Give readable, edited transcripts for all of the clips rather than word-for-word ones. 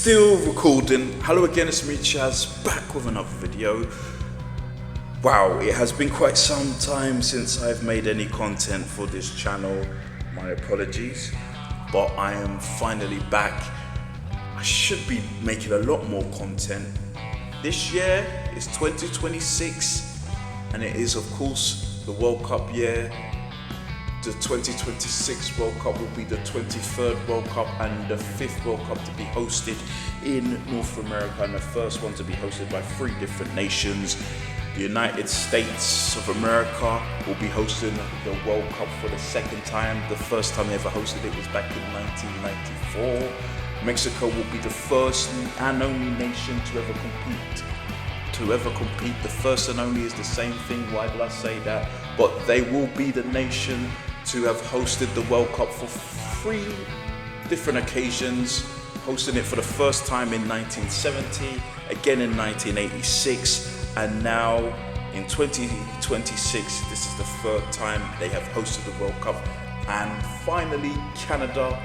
Still recording. Hello again, it's me Chaz, back with another video. Wow, it has been quite some time since I've made any content for this channel. My apologies, but I am finally back. I should be making a lot more content. This year is 2026 and it is of course the World Cup year. The 2026 World Cup will be the 23rd World Cup and the 5th World Cup to be hosted in North America, and the first one to be hosted by 3 different nations. The United States of America will be hosting the World Cup for the second time. The first time they ever hosted it was back in 1994. Mexico will be the first and only nation to ever compete. The first and only is the same thing, why did I say that? But they will be the nation to have hosted the World Cup for 3 different occasions, hosting it for the first time in 1970, again in 1986, and now in 2026, this is the 3rd time they have hosted the World Cup. And finally, Canada,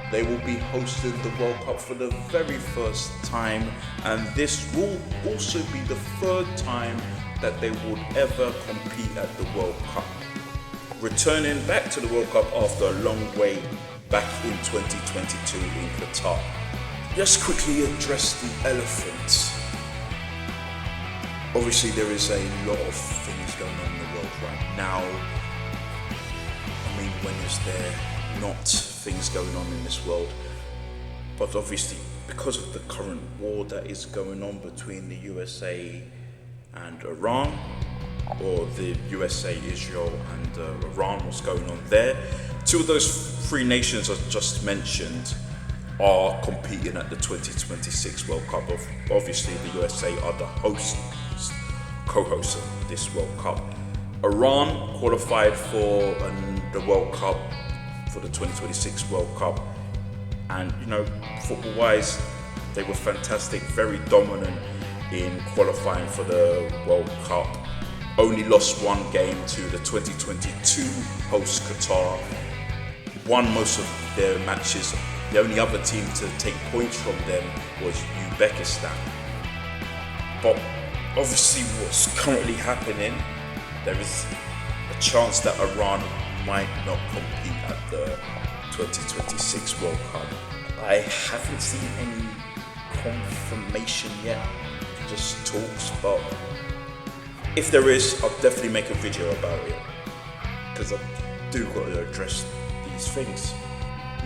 they will be hosting the World Cup for the very first time, and this will also be the 3rd time that they would ever compete at the World Cup. Returning back to the World Cup after a long wait back in 2022 in Qatar. Just quickly address the elephants. Obviously there is a lot of things going on in the world right now. I mean, when is there not things going on in this world? But obviously because of the current war that is going on between the USA and Iran, or the USA, Israel and Iran, what's going on there. 2 of those 3 nations I just mentioned are competing at the 2026 World Cup. Obviously the USA are the co-hosts of this World Cup. Iran qualified for the World Cup, for the 2026 World Cup, and you know, football wise they were fantastic, very dominant in qualifying for the World Cup. Only lost 1 game to the 2022 host Qatar, won most of their matches. The only other team to take points from them was Uzbekistan. But obviously what's currently happening, there is a chance that Iran might not compete at the 2026 World Cup. I haven't seen any confirmation yet, just talks, but if there is, I'll definitely make a video about it, because I do got to address these things.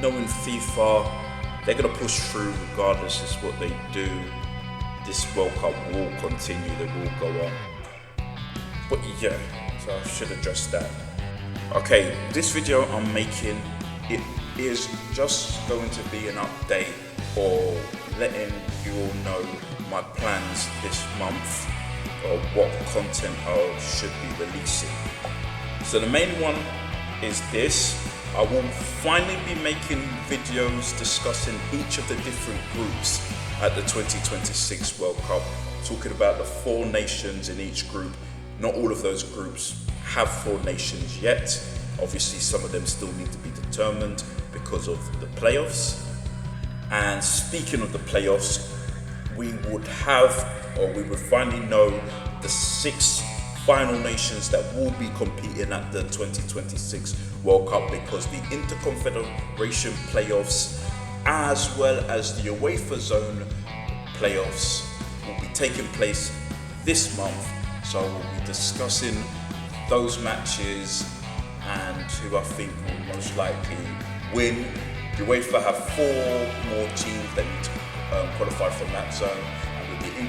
Knowing FIFA, they're going to push through regardless of what they do. This World Cup will continue, they will go on. But yeah, so I should address that. Okay, this video I'm making, it is just going to be an update or letting you all know my plans this month, or what content I should be releasing. So the main one is this. I will finally be making videos discussing each of the different groups at the 2026 World Cup, talking about the 4 nations in each group. Not all of those groups have 4 nations yet. Obviously some of them still need to be determined because of the playoffs. And speaking of the playoffs, we would finally know the 6 final nations that will be competing at the 2026 World Cup, because the Confederation playoffs as well as the UEFA Zone playoffs will be taking place this month. So we'll be discussing those matches and who I think will most likely win. The UEFA have 4 more teams that need to qualify from that zone.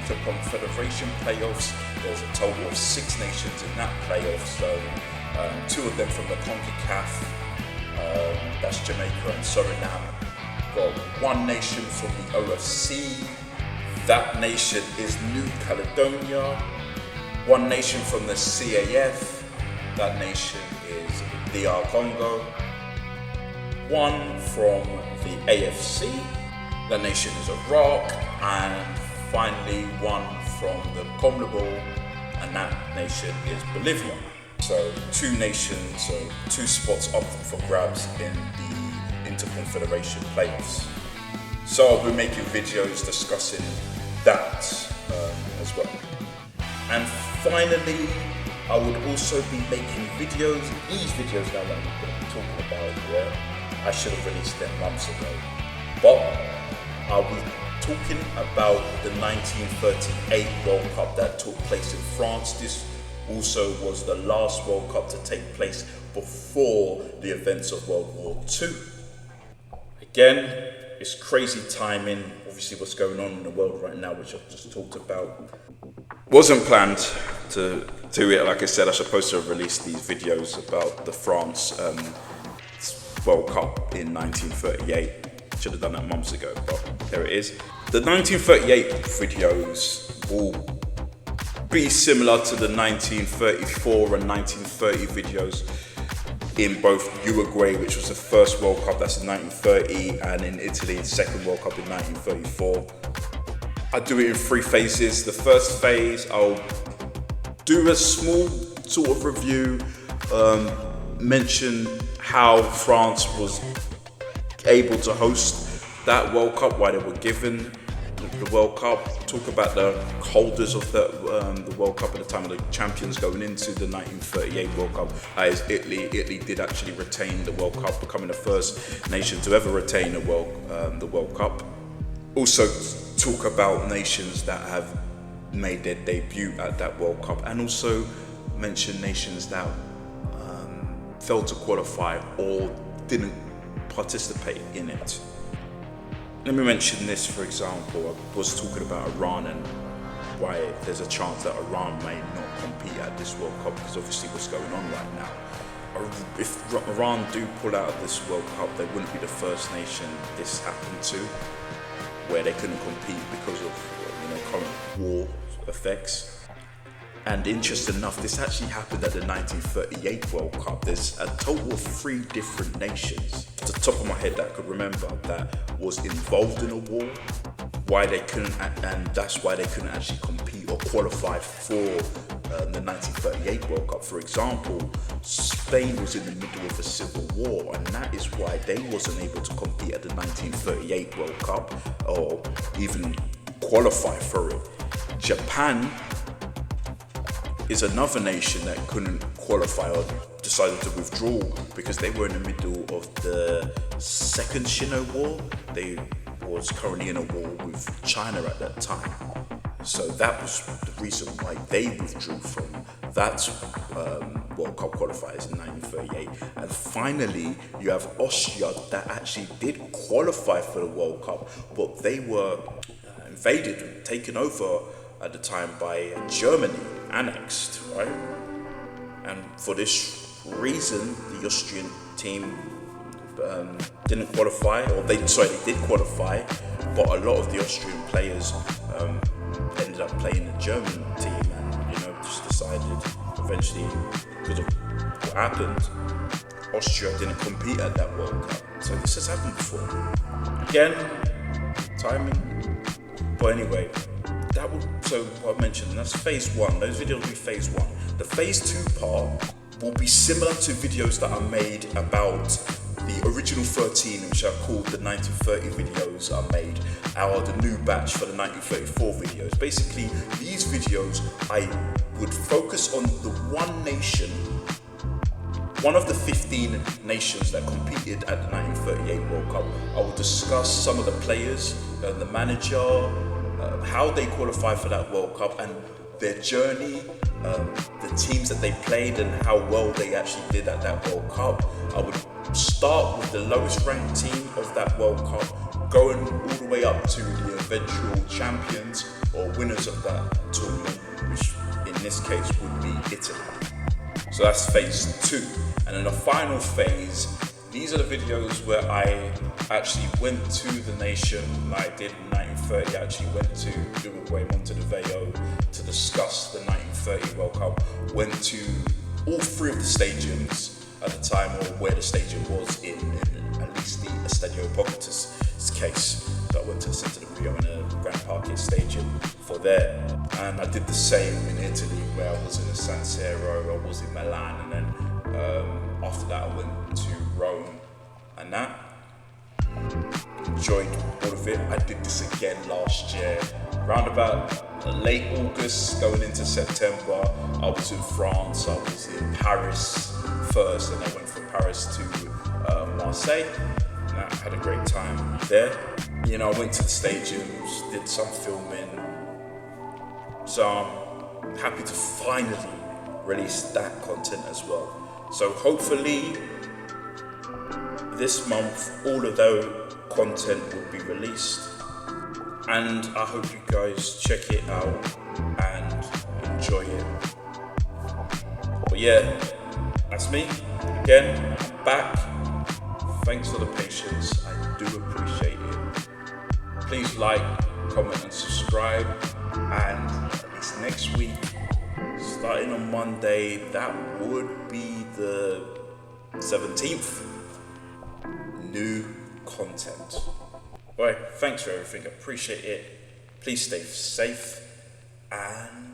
The confederation playoffs, there's a total of 6 nations in that playoff zone, 2 of them from the CONCACAF, that's Jamaica and Suriname. Got 1 nation from the OFC, that nation is New Caledonia. 1 nation from the CAF, that nation is DR Congo. 1 from the AFC, that nation is Iraq, and finally 1 from the CONMEBOL, and that nation is Bolivia. So 2 nations, so 2 spots up for grabs in the Confederation playoffs. So I'll be making videos discussing that as well. And finally, I would also be making videos, these videos now that I'm going to be talking about, I should have released them months ago. But I'll be talking about the 1938 World Cup that took place in France. This also was the last World Cup to take place before the events of World War II. Again, it's crazy timing, obviously what's going on in the world right now, which I've just talked about. Wasn't planned to do it. Like I said, I was supposed to have released these videos about the France World Cup in 1938. Should have done that months ago, but there it is. The 1938 videos will be similar to the 1934 and 1930 videos in both Uruguay, which was the first World Cup, that's in 1930, and in Italy, the second World Cup in 1934. I do it in 3 phases. The first phase, I'll do a small sort of review, mention how France was able to host that World Cup, why they were given the World Cup, talk about the holders of the World Cup at the time of the champions going into the 1938 World Cup, as Italy did actually retain the World Cup, becoming the first nation to ever retain the World Cup. Also talk about nations that have made their debut at that World Cup, and also mention nations that failed to qualify or didn't participate in it. Let me mention this, for example. I was talking about Iran and why there's a chance that Iran may not compete at this World Cup, because obviously what's going on right now. If Iran do pull out of this World Cup, they wouldn't be the first nation this happened to, where they couldn't compete because of current war effects. And interesting enough, this actually happened at the 1938 World Cup. There's a total of 3 different nations, off the top of my head, that I could remember, that was involved in a war, why they couldn't, and that's why they couldn't actually compete or qualify for the 1938 World Cup. For example, Spain was in the middle of a civil war, and that is why they wasn't able to compete at the 1938 World Cup or even qualify for it. Japan is another nation that couldn't qualify or decided to withdraw because they were in the middle of the Second Sino War. They was currently in a war with China at that time. So that was the reason why they withdrew from that World Cup qualifiers in 1938. And finally, you have Austria that actually did qualify for the World Cup, but they were invaded, taken over at the time by Germany, annexed, right? And for this reason, the Austrian team didn't qualify, or they did qualify, but a lot of the Austrian players ended up playing the German team, and just decided eventually, because of what happened, Austria didn't compete at that World Cup. So this has happened before. Again, timing. But anyway, so what I mentioned, that's phase 1. Those videos will be phase 1. The phase 2 part will be similar to videos that I made about the original 13, which I called the 1930 videos I made, or the new batch for the 1934 videos. Basically, these videos, I would focus on the one nation, one of the 15 nations that competed at the 1938 World Cup. I will discuss some of the players, the manager, how they qualified for that World Cup and their journey, the teams that they played and how well they actually did at that World Cup. I would start with the lowest ranked team of that World Cup, going all the way up to the eventual champions or winners of that tournament, which in this case would be Italy. So that's phase 2. And in the final phase, these are the videos where I actually went to the nation, like I did in 1930. I actually went to Uruguay, Montevideo, to discuss the 1930 World Cup. Went to all 3 of the stadiums at the time, or where the stadium was in at least the Estadio Hippocrates case. So I went to the Centro de Rio in the Grand Parque Stadium for there. And I did the same in Italy, where I was in the San Siro, I was in Milan, and then after that I went to Rome, and that enjoyed all of it. I did this again last year, around about late August going into September. I was in France, I was in Paris first, and I went from Paris to Marseille. And I had a great time there. You know, I went to the stadiums, did some filming. So I'm happy to finally release that content as well. So hopefully this month all of that content will be released, and I hope you guys check it out and enjoy it. But yeah, that's me again, back. Thanks for the patience, I do appreciate it. Please like, comment and subscribe, and at least next week, starting on Monday, that would be the 17th, new content. Alright, thanks for everything, I appreciate it. Please stay safe and